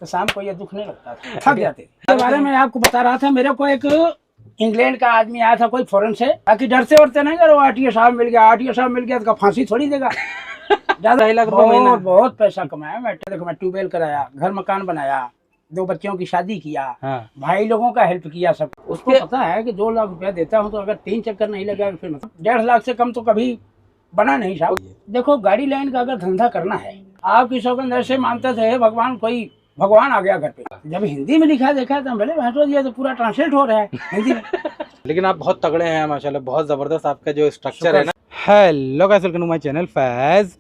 तो शाम को ये दुख नहीं लगता था, थक जाते। इसके बारे में आपको बता रहा था, मेरे को एक इंग्लैंड का आदमी आया था कोई फॉरेन से, ताकि डरते वरते नहीं करो, आरटीओ साहब मिल गया, आरटीओ साहब मिल गया तो फांसी थोड़ी देगा। ज्यादा बहुत पैसा कमाया मैं। देखो मैं ट्यूबवेल कराया, घर मकान बनाया, 2 बच्चों की शादी किया, भाई लोगों का हेल्प किया सब। उसको पता है कि 2 लाख रुपया देता हूँ तो अगर 3 चक्कर नहीं लगा फिर 1.5 लाख से कम तो कभी बना नहीं साहब। देखो गाड़ी लाइन का अगर धंधा करना है, आपकी सौगंध ऐसे मानते थे भगवान, कोई भगवान आ गया घर पे। जब हिंदी में लिखा देखा तो भले भैंसो दिया, तो पूरा ट्रांसलेट हो रहा है हिंदी में। लेकिन आप बहुत तगड़े हैं माशाल्लाह, बहुत जबरदस्त आपका जो स्ट्रक्चर है ना। Hello guys, welcome to my channel Faiz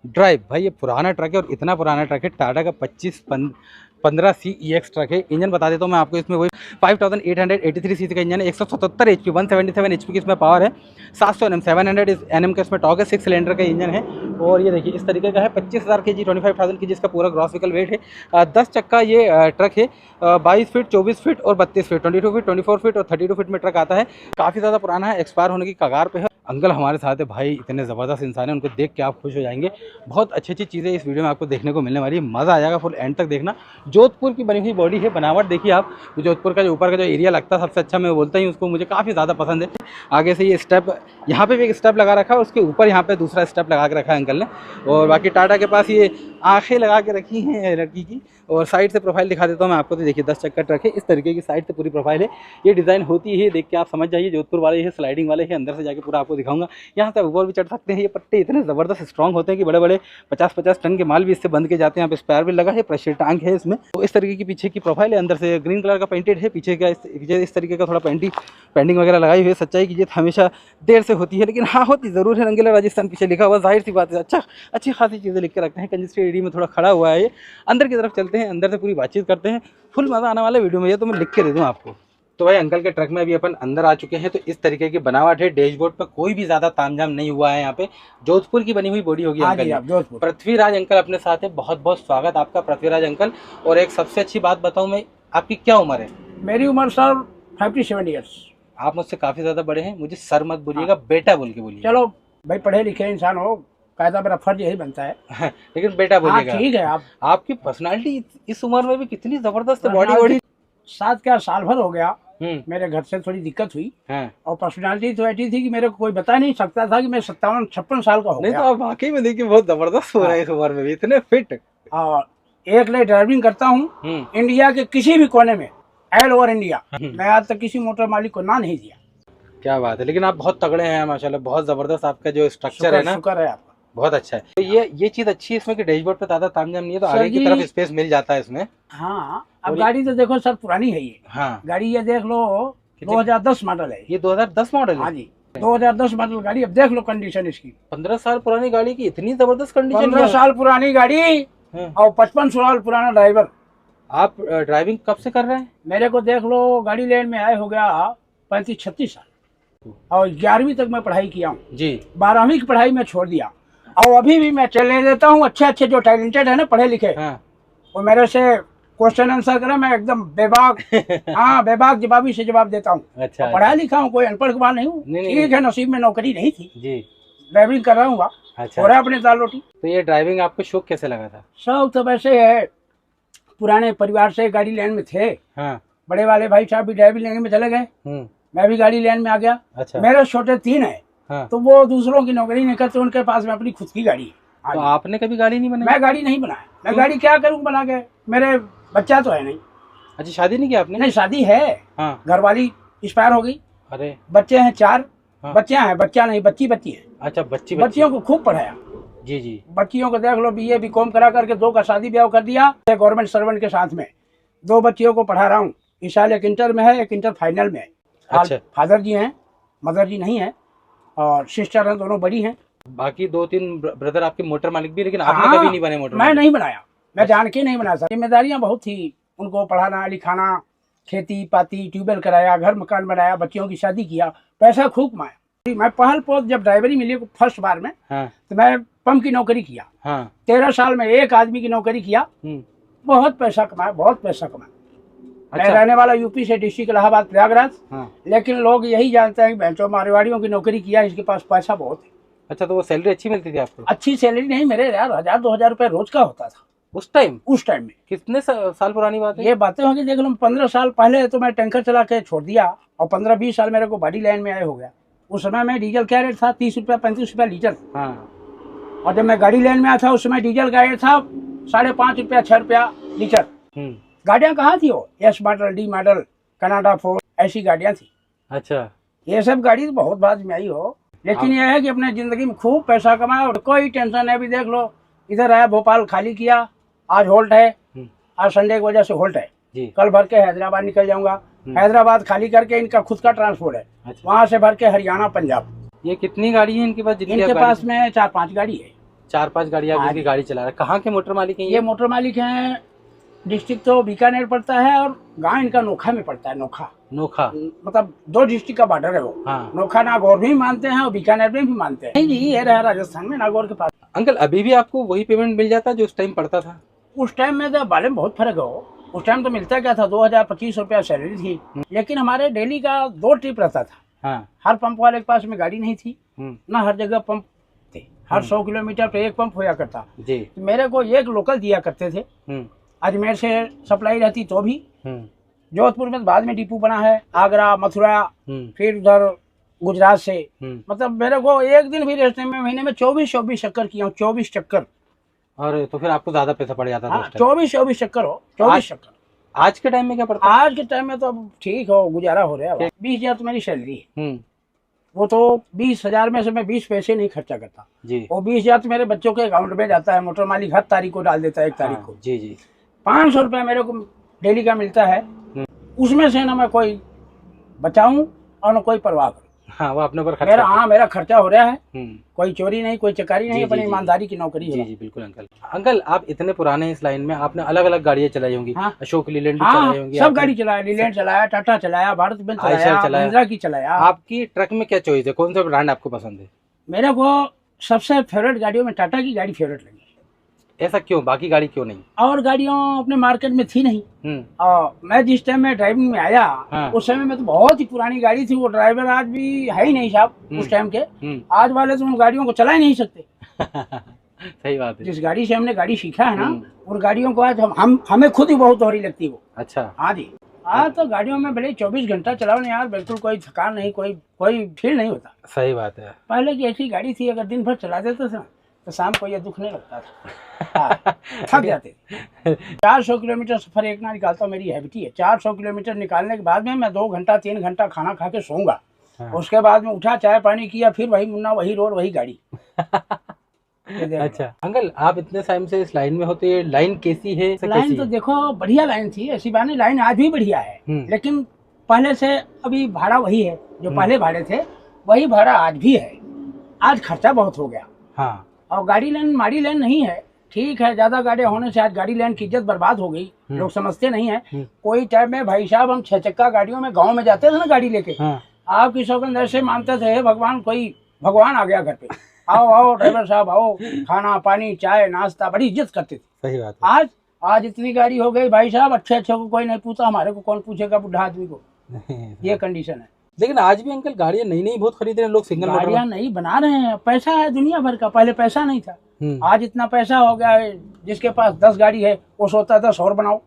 drive. भाई ये पुराना ट्रक है और इतना पुराना ट्रक है, टाटा का 2515 CEX ट्रक है। इंजन बता देता हूँ मैं आपको, इसमें वही 5883 सीसी का इंजन है, 177 HP, 177 HP की इसमें पावर है, 700 Nm, 700 Nm का इसमें टॉर्क है, 6 सिलेंडर का इंजन है। और ये देखिए इस तरीके का है, 25,000 kg, 25,000 kg इसका पूरा ग्रॉस व्हीकल वेट है। 10 चक्का ये ट्रक है, 22 फीट, 24 फीट और 32 फीट, 22 फीट, 24 फीट और 32 फीट में ट्रक आता है। काफ़ी ज़्यादा पुराना है, एक्सपायर होने की कगार पे है। अंकल हमारे साथ है, भाई इतने ज़बरदस्त इंसान है, उनको देख के आप खुश हो जाएंगे। बहुत अच्छी अच्छी चीज़ें इस वीडियो में आपको देखने को मिलने वाली है, मज़ा आ जाएगा, फुल एंड तक देखना। जोधपुर की बनी हुई बॉडी है, बनावट देखिए आप। जोधपुर का जो ऊपर का जो एरिया लगता है सबसे अच्छा, मैं बोलता ही उसको, मुझे काफ़ी ज़्यादा पसंद है। आगे से ये स्टेप, यहाँ पे भी एक स्टेप लगा रखा है, उसके ऊपर यहाँ पे दूसरा स्टेप लगा के रखा है अंकल ने। और बाकी टाटा के पास ये आंखें लगा के रखी हैं लड़की की। और साइड से प्रोफाइल दिखा देता हूँ मैं आपको, तो देखिए 10 चक्का ट्रक है, इस तरीके की साइड से पूरी प्रोफाइल है। ये डिज़ाइन होती है, देख के आप समझ जाइए जोधपुर वाले है, स्लाइडिंग वाले है। अंदर से जाके पूरा आपको दिखाऊंगा। यहाँ से ऊपर भी चढ़ सकते हैं। ये पट्टे इतने ज़बरदस्त स्ट्रॉन्ग होते हैं कि बड़े बड़े 50-50 टन के माल भी इससे बंद के जाते हैं। यहाँ पे स्पेयर भी लगा है, प्रेशर टैंक है इसमें। तो इस तरीके की पीछे की प्रोफाइल है, अंदर से ग्रीन कलर का पेंटेड है, पीछे का इस तरीके का थोड़ा पेंटिंग वगैरह लगाई हुई है। सच्चाई की जीत हमेशा देर से होती है, लेकिन हाँ होती ज़रूर है। रंगीला राजस्थान पीछे लिखा हुआ, जाहिर सी बात है। अच्छी खासी चीज़ें लिख के रखते हैं। कंजेस्टेड एरिया में थोड़ा खड़ा हुआ है ये। अंदर की तरफ चलते हैं, अंदर से पूरी बातचीत करते हैं। फुल मज़ा आने वाला वीडियो में, ये तो मैं लिख के दे दूँ आपको। तो भाई अंकल के ट्रक में अभी अपन अंदर आ चुके हैं। तो इस तरीके की बनावट है, डैशबोर्ड पर कोई भी ज्यादा तामझाम नहीं हुआ है। यहाँ पे जोधपुर की बनी हुई बॉडी होगी अंकल। पृथ्वीराज अंकल अपने साथ है, बहुत बहुत स्वागत आपका पृथ्वीराज अंकल। और एक सबसे अच्छी बात बताऊं मैं, आपकी क्या उम्र है? मेरी उम्र सर 57 ईयर्स। आप मुझसे काफी ज्यादा बड़े हैं, मुझे सर मत बोलिएगा, बेटा बोल के बोलिए। चलो भाई, पढ़े लिखे इंसान हो, कायदा मेरा फर्ज यही बनता है। लेकिन बेटा बोलिएगा। ठीक है। आपकी पर्सनालिटी इस उम्र में भी कितनी जबरदस्त है, बॉडी 7 साल भर हो गया। मेरे घर से थोड़ी दिक्कत हुई और पर्सनालिटी तो ऐसी थी कि मेरे को कोई बता नहीं सकता था कि मैं 57-56 साल का हो गया। नहीं तो आप वाकई में देखिए बहुत जबरदस्त हो रहा है इस उम्र में भी, इतने फिट। और एक लाइट ड्राइविंग करता हूँ इंडिया के किसी भी कोने में, ऑल ओवर इंडिया। मैं आज तक किसी मोटर मालिक को ना नहीं दिया। क्या बात है, लेकिन आप बहुत तगड़े हैं माशाल्लाह, बहुत जबरदस्त आपका जो स्ट्रक्चर है ना, शुक्र है आपका, बहुत अच्छा है। तो ये चीज अच्छी है इसमें कि डैशबोर्ड पे ज्यादा तामझाम नहीं है, तो आगे की तरफ स्पेस मिल जाता है इसमें। हाँ, अब गाड़ी तो देखो सर पुरानी है ये। हाँ, गाड़ी ये देख लो 2010 मॉडल है। ये 2010 मॉडल है? हाँ जी, 2010 मॉडल गाड़ी। अब देख लो कंडीशन इसकी। 15 साल पुरानी गाड़ी की इतनी जबरदस्त कंडीशन। 15 साल पुरानी गाड़ी और 55 साल पुराना ड्राइवर। आप ड्राइविंग कब से कर रहे हैं? मेरे को देख लो गाड़ी लेन में आए हो गया 35-36 साल। और 11वीं तक मैं पढ़ाई किया हूँ जी। 12वीं की पढ़ाई मैं छोड़ दिया और अभी भी मैं चलने देता हूँ। अच्छे जो टैलेंटेड है ना, पढ़े लिखे, वो मेरे से क्वेश्चन आंसर करे, मैं एकदम बेबाक बेबाक जवाबी से जवाब देता हूँ। अच्छा, पढ़ा लिखा हूँ, कोई अनपढ़ कुमार नहीं हूँ। ठीक है, नसीब में नौकरी नहीं थी जी, ड्राइविंग कर रहा हूँ। अच्छा, हो रहा है अपने दाल रोटी। तो ये ड्राइविंग आपको शौक कैसे लगा था? शौक तो वैसे है, पुराने परिवार से गाड़ी लेन में थे। बड़े वाले भाई साहब भी ड्राइविंग लेन में चले गए, मैं भी गाड़ी लेन में आ गया। अच्छा। मेरे छोटे 3 है। तो वो दूसरों की नौकरी नहीं करते, उनके पास में अपनी खुद की गाड़ी है। तो आपने कभी गाड़ी नहीं बनाई? मैं गाड़ी नहीं बनाया। मैं गाड़ी क्या करूँ बना के, मेरे बच्चा तो है नहीं। अच्छा, शादी नहीं की आपने? नहीं, शादी है, घर वाली एक्सपायर हो गई। अरे, बच्चे हैं 4। बच्चियां हैं, बच्चा नहीं, बच्ची है। अच्छा, बच्चियों को खूब पढ़ाया जी। बच्चियों को देख लो, BA BCom करा करके 2 का शादी ब्याह कर दिया गवर्नमेंट सर्वेंट के साथ में। 2 बच्चियों को पढ़ा रहा हूँ। इस साल एक इंटर में है, एक इंटर फाइनल में है। अच्छा। फादर जी हैं, मदर जी नहीं है, और सिस्टर हैं, दोनों बड़ी हैं। बाकी 2-3 ब्रदर आपके मोटर मालिक भी, लेकिन आपने कभी नहीं बने मोटर मालिक? मैं नहीं बनाया, मैं जान के नहीं बना सकता। जिम्मेदारियां बहुत थी, उनको पढ़ाना लिखाना, खेती पाती, ट्यूबवेल कराया, घर मकान बनाया, बच्चियों की शादी किया, पैसा खूब कमाया। मैं पहल पोस्ट जब ड्राइवरी मिली फर्स्ट बार में, तो मैं पंप की नौकरी किया। 13 साल में एक आदमी की नौकरी किया, बहुत पैसा कमाया, बहुत पैसा कमाया। मैं रहने वाला यूपी से, डिस्ट्रिक्ट इलाहाबाद प्रयागराज। लेकिन लोग यही जानते हैं कि बहनचोद मारवाड़ियों की नौकरी किया, इसके पास पैसा बहुत है। अच्छा, तो वो सैलरी अच्छी मिलती थी आपको? अच्छी सैलरी नहीं मेरे यार, 1000-2000 रुपए रोज का होता था। उस टाइम में। कितने साल पुरानी बात है? ये बातें होगी देख लो, 15 साल पहले तो मैं टैंकर चला के छोड़ दिया और 15-20 साल मेरे को बॉडी लाइन में आए हो गया। उस समय में डीजल क्या रेट था? 30 रुपया 35 रुपया लीटर। हाँ। और जब मैं गाड़ी लाइन में आया था उस समय डीजल का रेट था 5.5 रुपया 6 रुपया लीटर। गाड़ियाँ कहाँ थी वो? S model, D model, Canada four, ऐसी गाड़ियाँ थी। अच्छा। ये सब गाड़ी तो बहुत बाद में आई हो, लेकिन यह है कि अपने जिंदगी में खूब पैसा कमाया और कोई टेंशन है। अभी देख लो, इधर आया भोपाल खाली किया, आज होल्ट है, आज संडे की वजह से होल्ट है। कल भर के हैदराबाद निकल जाऊंगा, हैदराबाद खाली करके इनका खुद का ट्रांसपोर्ट है। अच्छा। वहाँ से भर के हरियाणा, पंजाब। ये कितनी गाड़ी है इनके पास? इनके पास में 4-5 गाड़ी है। 4-5 गाड़ी आप इसकी गाड़ी चला रहे हैं। कहाँ के मोटर मालिक हैं ये? मोटर मालिक हैं, डिस्ट्रिक्ट तो बीकानेर पड़ता है और गांव इनका नोखा में पड़ता है। नोखा मतलब 2 डिस्ट्रिक्ट का बॉर्डर है वो। हाँ। नोखा नागौर भी मानते हैं और बीकानेर में भी मानते हैं। नहीं जी, ये रहा राजस्थान में, नागौर के पास। अंकल अभी भी आपको वही पेमेंट मिल जाता जो उस टाइम पड़ता था? उस टाइम में तो बाले में बहुत फर्क हो। उस टाइम तो मिलता क्या था, 2025 रुपया सैलरी थी, लेकिन हमारे डेली का 2 ट्रिप रहता था। हाँ। हर पंप वाले के पास में गाड़ी नहीं थी ना, हर जगह पंप थे। हर 100 किलोमीटर पे एक पंप होया करता जी। तो मेरे को एक लोकल दिया करते थे। अजमेर से सप्लाई रहती तो भी। जोधपुर में बाद में डिपो बना है, आगरा, मथुरा, फिर उधर गुजरात से। मतलब मेरे को एक दिन भी रेस्ट में महीने में 24 चक्कर किया हूँ। 24 चक्कर। और तो फिर आपको ज्यादा पैसा पड़ जाता था? हाँ, 24 चक्कर हो। 24 चक्कर। आज के टाइम में क्या पड़ता है? आज के टाइम में तो अब ठीक हो, गुजारा हो रहा है। 20,000 तो मेरी सैलरी है। वो तो 20,000 में से मैं 20 पैसे नहीं खर्चा करता जी। वो 20,000 तो मेरे बच्चों के अकाउंट में जाता है। मोटर मालिक हर तारीख को डाल देता है, 1 तारीख को जी। 500 रुपया मेरे को डेली का मिलता है। उसमें से ना मैं कोई बचाऊं और न कोई परवाह करूं। हाँ, वो अपने ऊपर खर्चा। मेरा खर्चा हो रहा है। कोई चोरी नहीं, कोई चकारी नहीं, अपनी ईमानदारी की नौकरी है। जी बिल्कुल अंकल आप इतने पुराने इस लाइन में आपने अलग अलग गाड़ियाँ चलाई होंगी। हाँ? अशोक लीलैंड चलाई होंगी? सब गाड़ी चलाया, लीलैंड चलाया, टाटा चलाया, भारत बेंज चलाया, महिंद्रा की चलाया। आपकी ट्रक में क्या चॉइस है? कौन सा ब्रांड आपको पसंद है? मेरे को सबसे फेवरेट गाड़ियों में टाटा की गाड़ी फेवरेट लगी। ऐसा क्यों? बाकी गाड़ी क्यों नहीं? और गाड़ियों अपने मार्केट में थी नहीं। और मैं जिस टाइम में ड्राइविंग में आया उस समय में तो बहुत ही पुरानी गाड़ी थी। वो ड्राइवर आज भी है ही नहीं साहब उस टाइम के। आज वाले तो उन गाड़ियों को चला ही नहीं सकते। सही बात है। जिस गाड़ी से हमने गाड़ी सीखा है ना, उन गाड़ियों को आज हमें खुद ही बहुत दोहरी लगती है वो। अच्छा। हाँ जी। आज तो गाड़ियों में भले 24 घंटा चलाओ ना यार, बिल्कुल कोई थकान नहीं, कोई फील नहीं होता। सही बात है। पहले की ऐसी गाड़ी थी, अगर दिन भर चला देते थे तो शाम को ये दुख नहीं लगता था। थक जाते। 400 किलोमीटर सफर एक ना निकालता, मेरी हैबिटी है। 400 किलोमीटर निकालने के बाद में मैं 2 घंटा 3 घंटा खाना खा के सोऊंगा। उसके बाद में उठा, चाय पानी किया, फिर वही मुन्ना, वही रोड, वही गाड़ी। अच्छा अंकल, आप इतने टाइम से इस लाइन में होते, ये लाइन कैसी है? लाइन तो देखो बढ़िया लाइन थी, ऐसी बात नहीं। लाइन आज भी बढ़िया है, लेकिन पहले से अभी भाड़ा वही है जो पहले भाड़े थे, वही भाड़ा आज भी है। आज खर्चा बहुत हो गया। हाँ। और गाड़ी लाइन माड़ी लाइन नहीं है। ठीक है, ज्यादा गाड़ियां होने से आज गाड़ी लाइन की इज्जत बर्बाद हो गई। लोग समझते नहीं है। कोई टाइम में भाई साहब हम 6 चक्का गाड़ियों में गांव में जाते थे ना गाड़ी लेके। आपकी सौगंध ऐसे मानते थे, भगवान, कोई भगवान आ गया घर पे। आओ ड्राइवर साहब आओ, खाना पानी चाय नाश्ता, बड़ी इज्जत करते थे। सही बात है। आज इतनी गाड़ी हो गई भाई साहब, अच्छे को कोई नहीं पूछता, हमारे को कौन पूछेगा बुढ़ा आदमी को। ये कंडीशन है। लेकिन आज भी अंकल गाड़ियां नई नई बहुत खरीद रहे हैं लोग। सिंगल गाड़ियां नई बना रहे हैं, पैसा है दुनिया भर का। पहले पैसा नहीं था, आज इतना पैसा हो गया है। जिसके पास 10 गाड़ी है वो सोचता है 10 और बनाओ,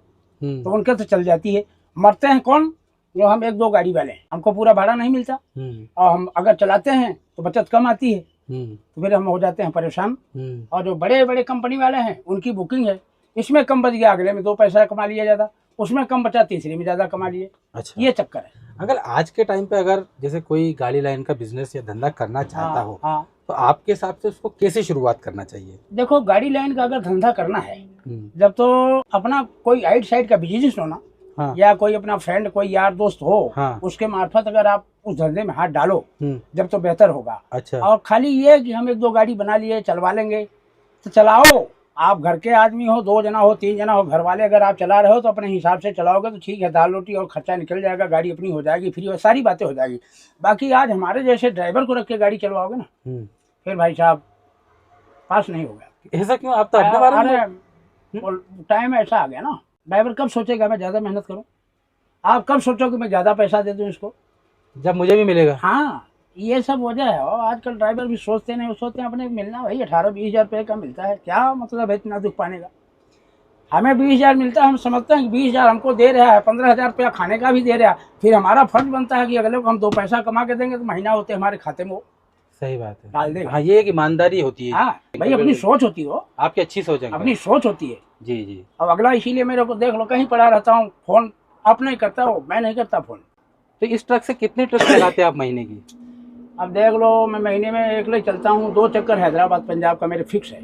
तो उनके तो चल जाती है। मरते हैं कौन? जो हम 1-2 गाड़ी वाले हैं, हमको पूरा भाड़ा नहीं मिलता और हम अगर चलाते हैं तो बचत कम आती है, तो फिर हम हो जाते हैं परेशान। और जो बड़े बड़े कंपनी वाले हैं उनकी बुकिंग है, इसमें कम बच गया अगले में 2 पैसा कमा लिया ज्यादा, उसमें कम बचा तीसरे में ज्यादा कमा लिए। अच्छा, ये चक्कर है। अगर आज के टाइम पे अगर जैसे कोई गाड़ी लाइन का बिजनेस या धंधा करना चाहता हो तो आपके हिसाब से उसको कैसे शुरुआत करना चाहिए? देखो, गाड़ी लाइन का अगर धंधा करना है, जब तो अपना कोई आइट साइड का बिजनेस हो ना, या कोई अपना फ्रेंड, कोई यार दोस्त हो, उसके मार्फत अगर आप उस धंधे में हाथ डालो जब तो बेहतर होगा। अच्छा। और खाली ये कि हम 1-2 गाड़ी बना लिए चलवा लेंगे तो चलाओ। आप घर के आदमी हो, 2 जना हो, 3 जना हो, घर वाले अगर आप चला रहे हो तो अपने हिसाब से चलाओगे तो ठीक है, दाल रोटी और खर्चा निकल जाएगा, गाड़ी अपनी हो जाएगी, फ्री और सारी बातें हो जाएगी। बाकी आज हमारे जैसे ड्राइवर को रख के गाड़ी चलवाओगे ना, फिर भाई साहब पास नहीं होगा। ऐसा क्यों? आप तो अपने बारे में टाइम ऐसा आ गया ना, ड्राइवर कब सोचेगा मैं ज्यादा मेहनत करूँ? आप कब सोचोगे मैं ज्यादा पैसा दे दूँ इसको, जब मुझे भी मिलेगा? हाँ, ये सब वजह है। और आजकल ड्राइवर भी सोचते नहीं, सोचते हैं अपने मिलना भाई 18-20 हज़ार रुपये का मिलता है, क्या मतलब है इतना दुख पाने का। हमें 20,000 मिलता है, हम समझते हैं कि 20,000 हमको दे रहा है, 15,000 रुपया खाने का भी दे रहा है, फिर हमारा फर्ज बनता है कि अगले को हम 2 पैसा कमा के देंगे तो महीना होते हमारे खाते में वो सही बात है, डाल देगा। हाँ ये एक ईमानदारी होती है। हाँ भाई, अपनी सोच होती हो, आपकी अच्छी सोच है, अपनी सोच होती है। जी जी। अब अगला इसीलिए मेरे को देख लो कहीं पड़ा रहता हूँ, फोन आप नहीं करता हो, मैं नहीं करता फोन। तो इस ट्रक से कितने ट्रिप लगाते हैं आप महीने की? अब देख लो, मैं महीने में एक ले चलता हूँ, 2 चक्कर हैदराबाद पंजाब का मेरे फिक्स है।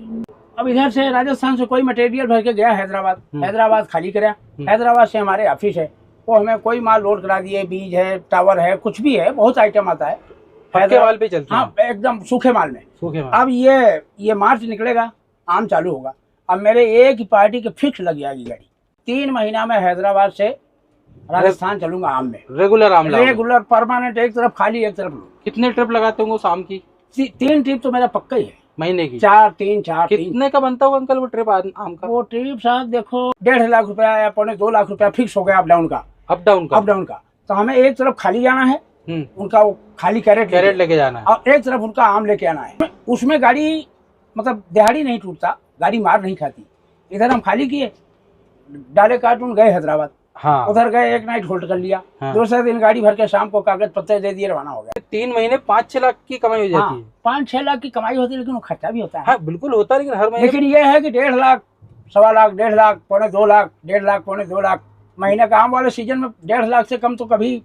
अब इधर से राजस्थान से कोई मटेरियल भर के गया हैदराबाद, हैदराबाद खाली कराया, हैदराबाद से हमारे ऑफिस है, वो हमें कोई माल लोड करा दिए, बीज है, टावर है, कुछ भी है, बहुत आइटम आता है। पक्के माल पे चलते हैं? हाँ एकदम सूखे माल में। सूखे माल। अब ये मार्च निकलेगा, आम चालू होगा, अब मेरे एक ही पार्टी के फिक्स लग जाएगी गाड़ी। 3 महीना में हैदराबाद से राजस्थान चलूंगा आम में, रेगुलर आम लाओगे? रेगुलर परमानेंट, एक तरफ खाली एक तरफ लो। कितने ट्रिप लगाते होंगे शाम की? 3 ट्रिप तो मेरा पक्का ही है महीने की। 4-3 कितने का बनता होगा अंकल वो ट्रिप आम का? वो ट्रिप साहब देखो 1.5 लाख रुपया या 2.25 लाख रुपया फिक्स हो गया अप डाउन का। अप डाउन का तो हमें एक तरफ खाली जाना है, उनका वो खाली कैरेट लेके जाना है, और एक तरफ उनका आम लेके आना है। उसमें गाड़ी मतलब दिहाड़ी नहीं टूटता, गाड़ी मार नहीं खाती। इधर हम खाली किए, डाले कार्टून, गए हैदराबाद। हाँ। उधर गए, एक नाइट होल्ड कर लिया। हाँ। दूसरे दिन गाड़ी भर के शाम को कागज पत्ते दे दिए, रवाना हो गया। 3 महीने 5-6 लाख की कमाई हो जाती है। 5-6 लाख की कमाई होती है, लेकिन वो खर्चा भी होता है। हाँ बिल्कुल होता है, लेकिन हर महीने। लेकिन ये है कि 1.5 लाख, 1.25 लाख, 1.5 लाख, 2.25 लाख, 1.5 लाख, 2.25 लाख महीने का। आम वाले सीजन में 1.5 लाख से कम तो कभी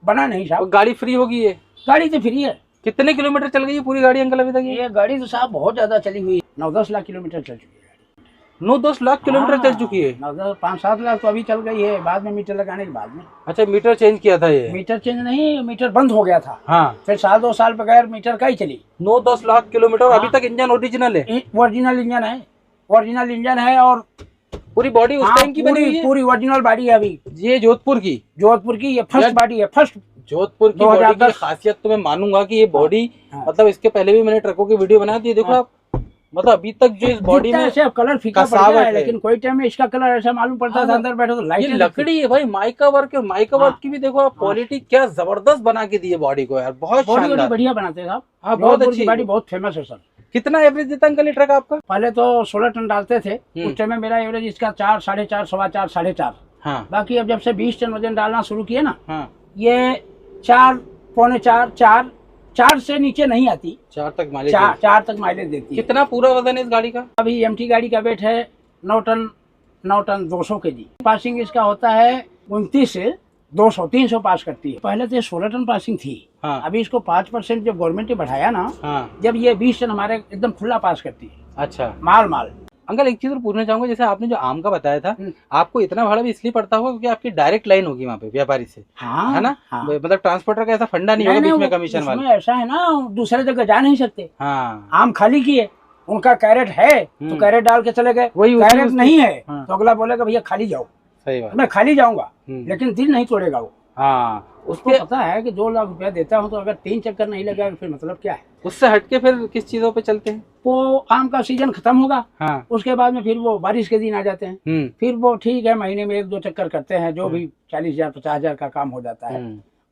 बना नहीं साहब। गाड़ी फ्री होगी ये? गाड़ी तो फ्री है। कितने किलोमीटर चल गई है पूरी गाड़ी अंकल अभी तक? ये गाड़ी तो साहब बहुत ज्यादा चली हुई है, 9-10 लाख किलोमीटर चल चुकी है। 9-10 लाख किलोमीटर चल चुकी है? 5-7 लाख तो अभी चल गई है, बाद में मीटर लगाने के बाद में। अच्छा, मीटर चेंज किया था ये? मीटर चेंज नहीं, मीटर बंद हो गया था। हाँ। फिर 1-2 साल बगैर मीटर का ही चली। 9-10 लाख किलोमीटर। अभी तक इंजन ओरिजिनल है? ओरिजिनल इंजन है, ओरिजिनल इंजन है, और पूरी बॉडी उस टाइम की बनी हुई है? पूरी ओरिजिनल बॉडी है अभी। ये जोधपुर की ये फर्स्ट बॉडी है, फर्स्ट जोधपुर की बॉडी की खासियत तो मैं मानूंगा कि ये बॉडी मतलब इसके पहले भी मैंने ट्रकों की वीडियो बना दी, देखो आप, मतलब अभी तक जो इस बॉडी में ऐसे कलर फीका पड़ गया है, लेकिन कोई टाइम में इसका कलर ऐसा मालूम पड़ता था अंदर बैठो तो लाइट। ये लकड़ी है भाई, माइका वर्क है, माइका वर्क की भी देखो आप क्वालिटी क्या जबरदस्त बना के दी है बॉडी को यार, बहुत शानदार, बढ़िया बनाते हैं साहब। हाँ बहुत अच्छी बॉडी, बहुत फेमस है सर। कितना एवरेज देता अंकल ये ट्रक आपका? पहले तो 16 टन डालते थे, उस टाइम में मेरा एवरेज इसका 4, 4.5, 4.25, 4.5। हाँ। बाकी अब जब से 20 टन वजन डालना शुरू किए ना, हाँ। ये 4, 4.25, 4 से नीचे नहीं आती। 4 तक माइलेज? 4 तक माइलेज देती है। कितना पूरा वजन है इस गाड़ी का? अभी एमटी गाड़ी का वेट है 9 टन 200 kg। पासिंग इसका होता है 29 से 200, 300 पास करती है। पहले तो 16 टन पासिंग थी। हाँ। अभी इसको 5% जब गवर्नमेंट ने बढ़ाया ना, हाँ। जब ये 20 टन हमारे एकदम खुला पास करती है। अच्छा। माल अंकल एक चीज और पूछना चाहूंगा, जैसे आपने जो आम का बताया था, आपको इतना भाड़ा भी इसलिए पड़ता होगा क्योंकि आपकी डायरेक्ट लाइन होगी वहाँ पे व्यापारी से। हाँ, है ना? हाँ। मतलब ट्रांसपोर्टर का ऐसा फंडा नहीं होगा बीच में कमीशन वाला। ऐसा है ना, दूसरे जगह जा नहीं सकते। हाँ। आम खाली किए, उनका कैरेट है तो कैरेट डाल के चले गए, वही कैरेट नहीं है तो अगला बोलेगा भैया खाली जाओ। सही बात। मैं खाली जाऊंगा, लेकिन दिल नहीं तोड़ेगा वो। हाँ। उसको पता है कि 2 लाख रुपया देता हूँ तो अगर 3 चक्कर नहीं लगेगा फिर मतलब क्या है। उससे हटके फिर किस चीजों पे चलते हैं? वो आम का सीजन खत्म होगा। हाँ। उसके बाद में फिर वो बारिश के दिन आ जाते हैं। फिर वो ठीक है, महीने में 1-2 चक्कर करते हैं, जो भी 40,000 50,000 का काम हो जाता है,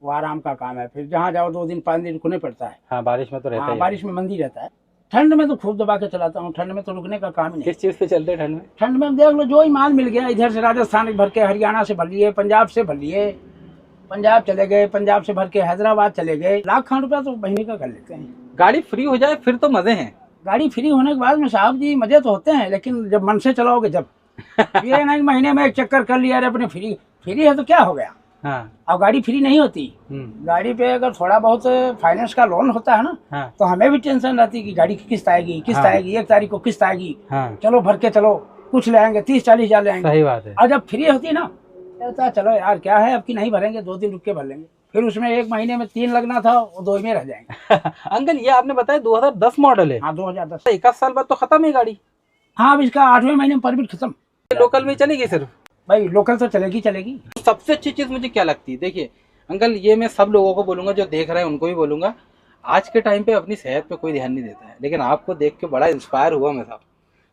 वो आराम का काम है। फिर जहाँ जाओ 2 दिन 5 दिन रुकने पड़ता है। हाँ, बारिश में तो रहता है। बारिश में मंदी रहता है। ठंड में तो खूब दबा के चलाता हूँ, ठंड में तो रुकने का काम ही नहीं। किस चीज पे चलते हैं ठंड में? ठंड में देख लो, जो ही माल मिल गया, इधर से राजस्थान भर के, हरियाणा से भर लिए, पंजाब से भर लिए, पंजाब चले गए, पंजाब से भर के हैदराबाद चले गए। लाख रुपया तो महीने का कर लेते हैं। गाड़ी फ्री हो जाए फिर तो मजे हैं। गाड़ी फ्री होने के बाद में साहब जी मजे तो होते हैं, लेकिन जब मन से चलाओगे जब ये नहीं महीने में 1 चक्कर कर लिया, अरे अपने फ्री है तो क्या हो गया। हाँ। अब गाड़ी फ्री नहीं होती। गाड़ी पे अगर थोड़ा बहुत फाइनेंस का लोन होता है ना, हाँ। तो हमें भी टेंशन रहती है कि गाड़ी की किस्त आएगी, किस्त आएगी, 1 तारीख को किस्त आएगी। हाँ। चलो भर के चलो, कुछ ले आएंगे, 30-40 हजार ले आएंगे। सही बात है। और जब फ्री होती ना, कहता चलो यार क्या है, अब की नहीं भरेंगे, 2 दिन रुक के भर लेंगे। फिर उसमें 1 महीने में 3 लगना था, वो 2 में रह जाएंगे। अंकल ये आपने बताया 2010 मॉडल है? हाँ 2010। 1 साल बाद तो खत्म है गाड़ी? हाँ, अब इसका 8वें महीने में परमिट खत्म। लोकल में चलेगी सिर्फ? भाई लोकल तो चलेगी। सबसे अच्छी चीज मुझे क्या लगती है, देखिए अंकल, ये मैं सब लोगों को बोलूंगा, जो देख रहे हैं उनको भी बोलूंगा, आज के टाइम पे अपनी सेहत पे कोई ध्यान नहीं देता है, लेकिन आपको देख के बड़ा इंस्पायर हुआ मैं साहब।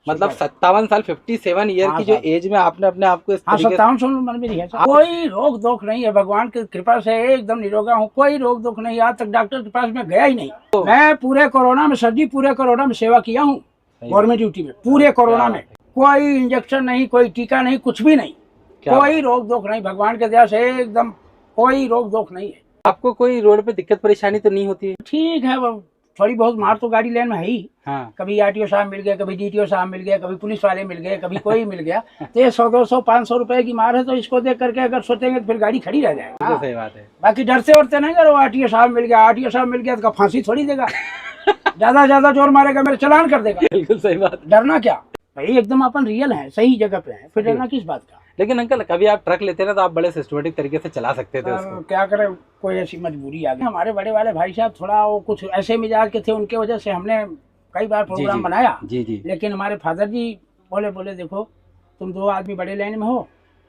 मतलब 57 साल 57 ईयर की जो एज में आपने अपने आप को 57 साल उम्र में है। कोई रोग दोख नहीं है, भगवान की कृपा से एकदम निरोगा हूँ, कोई रोग दोख नहीं। आज तक डॉक्टर के पास में गया ही नहीं। मैं पूरे कोरोना में सर जी, पूरे कोरोना में सेवा किया हूँ गवर्नमेंट ड्यूटी में, पूरे कोरोना में। कोई इंजेक्शन नहीं, कोई टीका नहीं, कुछ भी नहीं, क्या कोई रोक टोक नहीं, भगवान के दया से एकदम कोई रोक टोक नहीं है। आपको कोई रोड पे दिक्कत परेशानी तो नहीं होती है? ठीक है, वो थोड़ी बहुत मार तो गाड़ी लेन में है ही। हाँ। कभी आरटीओ साहब मिल गए, कभी डीटीओ साहब मिल गए, कभी पुलिस वाले मिल गए, कभी कोई मिल गया, तो ये 100-200-500 रुपए की मार है, तो इसको देख करके अगर सोचेंगे तो फिर गाड़ी खड़ी रह जाएगी। तो सही बात है। बाकी डरते वरते नहीं करो, आरटीओ साहब मिल गया, आरटीओ साहब मिल गया तो फांसी थोड़ी देगा, ज्यादा से ज्यादा जोर मारेगा मेरे चलान कर देगा। बिल्कुल सही बात। डरना क्या भाई, एकदम अपन रियल है, सही जगह पे है, फिर डरना किस बात का। लेकिन अंकल कभी आप ट्रक लेते ना तो आप बड़े सिस्टमेटिक तरीके से चला सकते थे उसको। क्या करें, कोई ऐसी मजबूरी आ गई। हमारे बड़े वाले भाई साहब थोड़ा वो कुछ ऐसे मिजाज के थे, उनके वजह से हमने कई बार प्रोग्राम बनाया। जी। लेकिन हमारे फादर जी बोले देखो तुम 2 आदमी बड़े लाइन में हो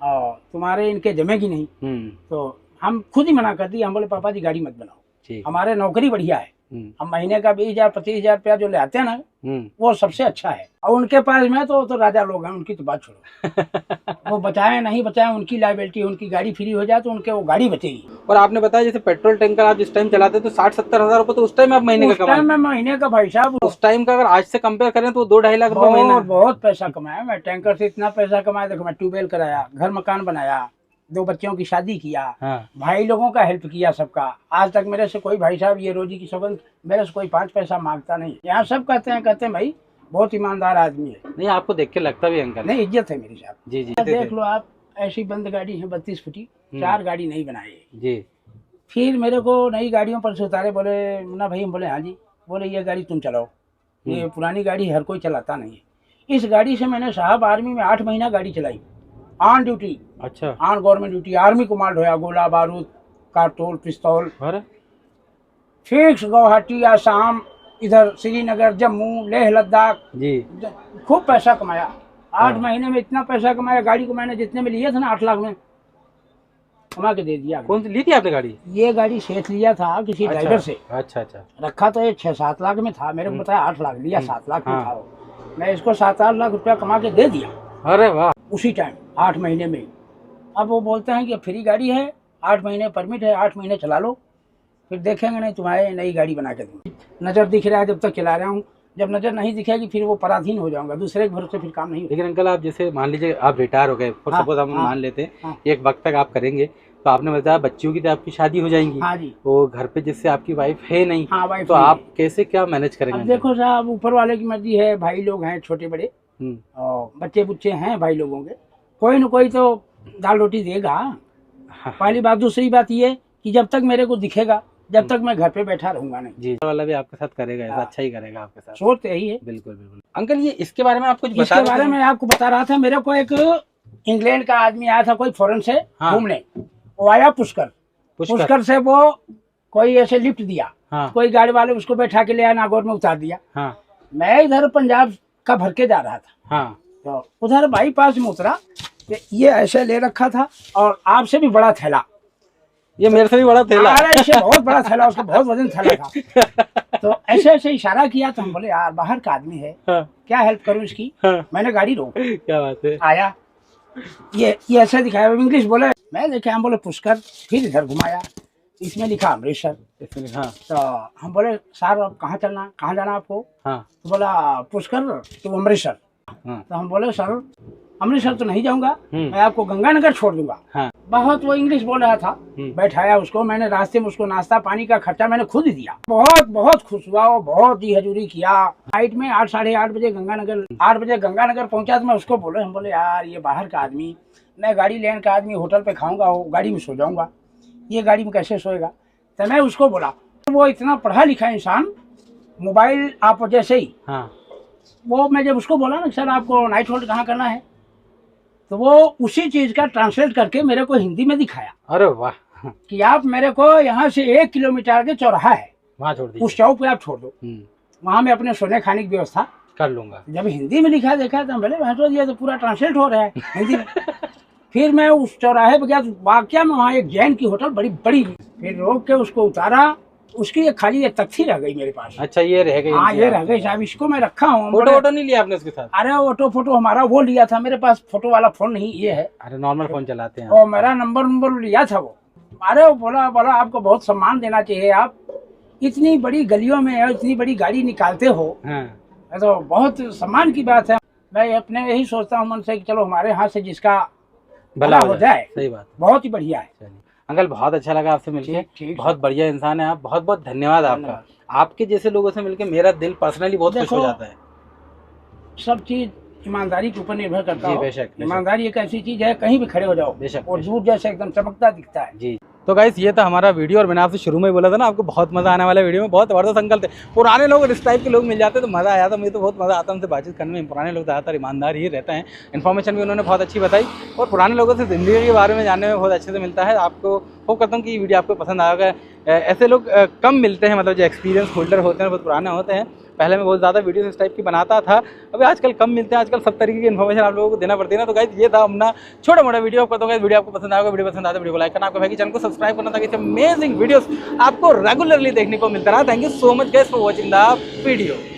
और तुम्हारे इनके जमेगी नहीं, तो हम खुद ही मना कर दिए। हम बोले पापा जी गाड़ी मत बनाओ, हमारे नौकरी बढ़िया है, हम महीने का 20,000-25,000 रुपया जो ले आते हैं ना वो सबसे अच्छा है। और उनके पास में तो राजा लोग हैं, उनकी तो बात छोड़ो। वो बचाए नहीं बचाए उनकी लाइबिलिटी, उनकी गाड़ी फ्री हो जाए तो उनके वो गाड़ी बचेगी। और आपने बताया जैसे पेट्रोल टैंकर आप जिस टाइम चलाते तो 60-70 हजार रुपए तो उस टाइम आप महीने का कमाए। मैं महीने का भाई साहब उस टाइम का अगर आज से कंपेयर करें तो 2-2.5 लाख रुपए महीना। बहुत पैसा कमाया मैं, टैंकर से इतना पैसा कमाया। देखो मैं ट्यूबवेल कराया, घर मकान बनाया, 2 बच्चों की शादी किया, भाई लोगों का हेल्प किया सबका। आज तक मेरे से कोई भाई साहब ये रोजी की सौगंध मेरे से कोई 5 पैसा मांगता नहीं। यहाँ सब कहते हैं भाई बहुत ईमानदार आदमी है। नहीं आपको देख के लगता भी अंकल। नहीं इज्जत है मेरी साहब। जी देख लो आप, ऐसी बंद गाड़ी है 32 फुटी, 4 गाड़ी नहीं बनाई जी। फिर मेरे को नई गाड़ियों पर से उतारे, बोले मुन्ना भाई, हम बोले हाँ जी। बोले ये गाड़ी तुम चलाओ, ये पुरानी गाड़ी हर कोई चलाता नहीं है। इस गाड़ी से मैंने साहब आर्मी में 8 महीना गाड़ी चलाई ऑन ड्यूटी। अच्छा। ऑन गवर्नमेंट ड्यूटी, आर्मी को माल ढोया, गोला बारूद कारतूस पिस्तौल। फिक्स गुवाहाटी आसाम, इधर श्रीनगर, जम्मू, लेह लद्दाख जी, खूब पैसा कमाया। 8 महीने में इतना पैसा कमाया। गाड़ी को मैंने जितने में लिए थे ना 8 लाख में कमा के दे दिया। कौन सी ली थी आपने गाड़ी? ये गाड़ी सेठ लिया था किसी ड्राइवर से। अच्छा। रखा तो ये 6-7 लाख में था, मेरे को बताया 8 लाख लिया, 7 लाख में था। मैं इसको 7-8 लाख रुपया कमा के दे दिया। अरे वाह, उसी टाइम 8 महीने में। अब वो बोलते हैं कि फ्री गाड़ी है, 8 महीने परमिट है, 8 महीने चला लो, फिर देखेंगे नहीं तुम्हारे नई गाड़ी बना के दूंगी। नज़र दिख रहा है जब तक चला रहा हूँ, जब नज़र नहीं दिखेगी फिर वो पराधीन हो जाऊंगा, दूसरे के भरोसे फिर काम नहीं। लेकिन अंकल आप जैसे मान लीजिए आप रिटायर हो गए, सपोज हम मान लेते हैं एक वक्त तक आप करेंगे, तो आपने बताया बच्चियों की तो आपकी शादी हो जाएंगी। हाँ जी। वो घर पे जिससे आपकी वाइफ है नहीं, हाँ वाइफ, तो आप कैसे क्या मैनेज करेंगे? अब देखो साहब, ऊपर वाले की मर्जी है, भाई लोग हैं छोटे बड़े और बच्चे बुच्चे हैं भाई लोगों के, कोई न कोई तो दाल रोटी देगा। पहली बात। दूसरी बात ये कि जब तक मेरे को दिखेगा, जब तक मैं घर पे बैठा रहूंगा नहीं। जी, वाला भी आपके साथ करेगा, ऐसा अच्छा ही करेगा आपके साथ, सोच यही है। बिल्कुल बिल्कुल। अंकल ये इसके बारे में आप कुछ इसके बारे में आपको बता रहा था, मेरे को एक इंग्लैंड का आदमी आया था कोई फॉरेन से घूमने। वो आया पुष्कर से, वो कोई ऐसे लिफ्ट दिया, कोई गाड़ी वाले उसको बैठा के ले आया, नागौर में उतार दिया। मैं इधर पंजाब का भर के जा रहा था, तो उधर बाईपास में उतरा, ये ऐसे ले रखा था और आपसे भी बड़ा थैला, ये मेरे से भी बड़ा थैला, ऐसे बहुत बड़ा थैला, उसका बहुत वजन थैला था। तो ऐसे ऐसे इशारा किया, तो हम बोले यार बाहर का आदमी है, क्या हेल्प करूं इसकी। मैंने गाड़ी रोक, क्या बात है, आया ये ऐसे दिखाया, इंग्लिश बोले, मैं देखे, हम बोले पुष्कर, फिर इधर घुमाया, इसमें लिखा अमृतसर। तो हम बोले सर अब कहाँ चलना, कहाँ जाना आपको? तो बोला पुष्कर तो अमृतसर। तो हम बोले सर अमृतसर तो नहीं जाऊंगा, मैं आपको गंगानगर छोड़ दूंगा। बहुत वो इंग्लिश बोल रहा था, बैठाया उसको, मैंने रास्ते में उसको नाश्ता पानी का खर्चा मैंने खुद ही दिया। बहुत खुश हुआ, वो बहुत ही हजूरी किया। नाइट में 8 साढ़े 8 बजे गंगानगर, 8 बजे गंगानगर पहुंचा। तो मैं उसको बोले, हम बोले यार ये बाहर का आदमी, मैं गाड़ी लेने का आदमी, होटल पे खाऊंगा, गाड़ी में सो जाऊंगा, ये गाड़ी में कैसे सोएगा। तो मैं उसको बोला, वो इतना पढ़ा लिखा इंसान, मोबाइल आप जैसे ही वो, मैं जब उसको बोला ना सर आपको नाइट होल्ड कहाँ करना है, तो वो उसी चीज का ट्रांसलेट करके मेरे को हिंदी में दिखाया। अरे वाह, कि आप मेरे को यहाँ से 1 किलोमीटर आगे चौराहा है, वहाँ छोड़ दीजिए, उस चौक पे आप छोड़ दो, वहाँ मैं अपने सोने खाने की व्यवस्था कर लूंगा। जब हिंदी में लिखा देखा तो बोले भैंसो दिया, तो पूरा ट्रांसलेट हो रहा है हिंदी में। फिर मैं उस चौराहे पे गया, तो वाकया में वहाँ एक जैन की होटल बड़ी बड़ी, फिर रोक के उसको उतारा, उसकी एक खाली ये तख्ती रह गई मेरे पास। अच्छा ये रह गई? हाँ ये रह गई साहब, इसको मैं रखा हूँ। फोटो नहीं लिया आपने उसके साथ? अरे फोटो हमारा वो लिया था, मेरे पास फोटो वाला फोन नहीं, ये है। अरे नॉर्मल फोन चलाते हैं। और मेरा नंबर लिया था वो। अरे वो बोला आपको बहुत सम्मान देना चाहिए, आप इतनी बड़ी गलियों में इतनी बड़ी गाड़ी निकालते हो, तो बहुत सम्मान की बात है। मैं अपने यही सोचता हूँ मन से कि चलो हमारे हाथ से जिसका भला हो जाए, सही बात। बहुत ही बढ़िया है। चलिए अंकल, बहुत अच्छा लगा आपसे मिलके, ठीक। बहुत बढ़िया इंसान है आप, बहुत बहुत धन्यवाद आपका। आपके जैसे लोगों से मिलके मेरा दिल पर्सनली बहुत खुश हो जाता है। सब चीज ईमानदारी के ऊपर निर्भर करता जी, है। बेशक। ईमानदारी एक ऐसी चीज है, कहीं भी खड़े हो जाओ बेशक, और दूर जैसे एकदम चमकता दिखता है। जी। तो गाइस ये था हमारा वीडियो, और मैंने आपसे शुरू में ही बोला था ना आपको बहुत मजा आने वाला है वीडियो में। बहुत जबरदस्त अंकल थे, पुराने लोग इस टाइप के लोग मिल जाते तो मजा आया था। मुझे तो बहुत मजा आता है उनसे बातचीत करने में। पुराने लोग ज़्यादातर ईमानदार ही रहते हैं। इन्फॉर्मेशन भी उन्होंने बहुत अच्छी बताई, और पुराने लोगों से ज़िंदगी के बारे में जानने में बहुत अच्छे से मिलता है। आपको होप करता हूँ कि ये वीडियो आपको पसंद आएगा। ऐसे लोग कम मिलते हैं, मतलब जो एक्सपीरियंस होल्डर होते हैं, बहुत पुराने होते हैं। पहले मैं बहुत ज़्यादा वीडियोस इस टाइप की बनाता था, अभी आजकल कम मिलते हैं। आजकल सब तरीके की इन्फॉर्मेशन आप लोगों को देना पड़ती है ना। तो गाइस ये था अपना छोटा मोटा वीडियो। आपको तो गाइस वीडियो आपको पसंद आएगा, वीडियो पसंद आता है वीडियो को लाइक करना, आपको भाई चैनल को सब्सक्राइब करना, ताकि अमेजिंग वीडियोस आपको रेगुलरली देखने को मिलता रहा। Thank you so much guys for watching the video.